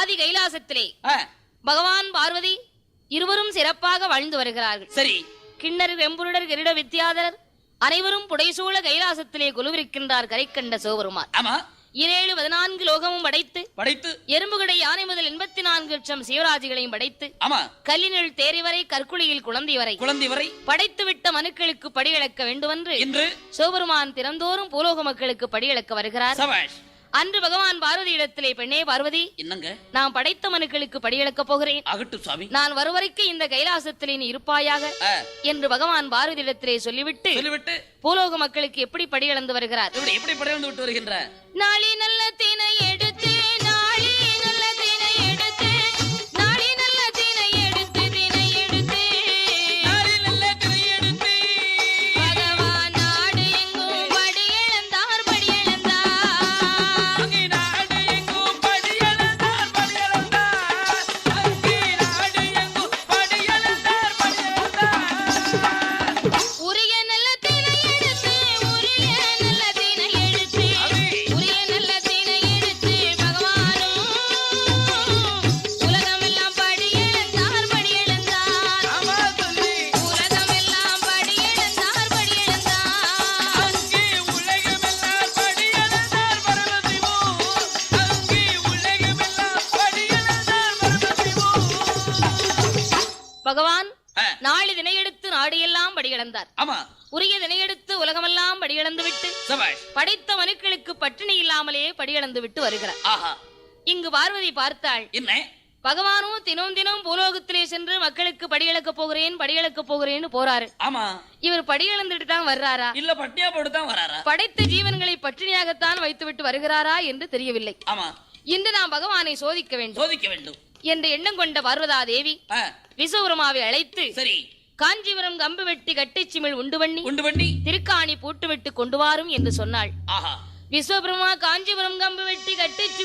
ஆதி கைலாசத்திலே பகவான் பார்வதி இருவரும் சிறப்பாக வாழ்ந்து வருகிறார்கள். சரி. கிண்ணர் வெம்புருடர் கருட வித்யாதரர் அனைவரும் புடைசூழ கைலாசத்திலே குலுவிருக்கின்றார் கரைக்கண்ட சிவபெருமான். ஆமா. 7 14 லோகமும் படைத்து எறும்புகடை யானை முதல் 84 லட்சம் சிவராஜிகளையும் படைத்து கல்லினில் தேரி வரை கற்குழியில் குழந்தை வரை படைத்து விட்ட மனுக்களுக்கு படியளக்க வேண்டுமென்று சிவபெருமான் திறந்தோறும் பூலோக மக்களுக்கு படியளக்க வருகிறார். அன்று பகவான் பார்வதி இடத்திலே, பெண்ணே பார்வதி, என்னங்க நான் படைத்த மனுக்களுக்கு படியளக்க போகிறேன், ஆகட்டும் சுவாமி, நான் வருவரைக்கு இந்த கைலாசத்திலே நீ இருப்பாயாக என்று பகவான் பார்வதி இடத்திலே சொல்லிவிட்டு பூலோக மக்களுக்கு எப்படி படியளந்து வருகிறார்? எப்படி படியளந்து விட்டு வருகின்றார்? நாளை நல்ல தினை எடுத்து நாளை நல்ல தினை எடுத்து நாளை நல்ல தினை எடுத்து தினை எடுத்து நாளை நல்ல தினை எடுத்து பகவான் நாடு எங்கும் படியளந்தார் அங்கே நாடு எங்கும் படியளந்தார் அங்கே நாடு எங்கும் படியளந்தார் உரிய நல்ல தினை எடுத்து உரிய நல்ல தினை எடுத்து உரிய நல்ல தினை எடுத்து பகவானும் உலகமெல்லாம் படியளந்தார் உலகமெல்லாம் படியளந்தார் அங்கே உலகமெல்லாம் படியளந்தார் பரமசிவோ அங்கே உலகமெல்லாம் படியளந்தார் பரமசிவோ. பகவான் நாளை தினையெடுத்து நாடு எல்லாம் படியளந்தார். உரிய தினையெடுத்து உலகமெல்லாம் படியளந்து விட்டு படைத்த மனுக்களுக்கு பட்டினி இல்லாமலே படியளந்து விட்டு வருகிறார். இங்கு பார்வதி பார்த்தாள், என்ன பகவானும் தினம் தினம் பூலோகத்திலே சென்று மக்களுக்கு படியளக்க போகிறேன்னு போறாரு. இவர் படியளந்துட்டு தான் வர்றாரா, இல்ல பட்டியா போட்டு தான் வர்றாரா, படைத்த ஜீவன்களை பட்டினியாகத்தான் வைத்து விட்டு வருகிறாரா என்று தெரியவில்லை. இன்று நாம் பகவானை சோதிக்க வேண்டும் என்ற எண்ணம் கொண்ட பார்வதா தேவி விசுவபெருமாவை அழைத்து, சரி, காஞ்சிபுரம் கம்பு வெட்டி கட்டிச்சிமிழ் உண்டு பண்ணி திருக்காணி பூட்டு விட்டு கொண்டு வாரும் என்று சொன்னாள். விஸ்வபிரமா காஞ்சிபுரம் கம்பு வெட்டி கட்டிச்சி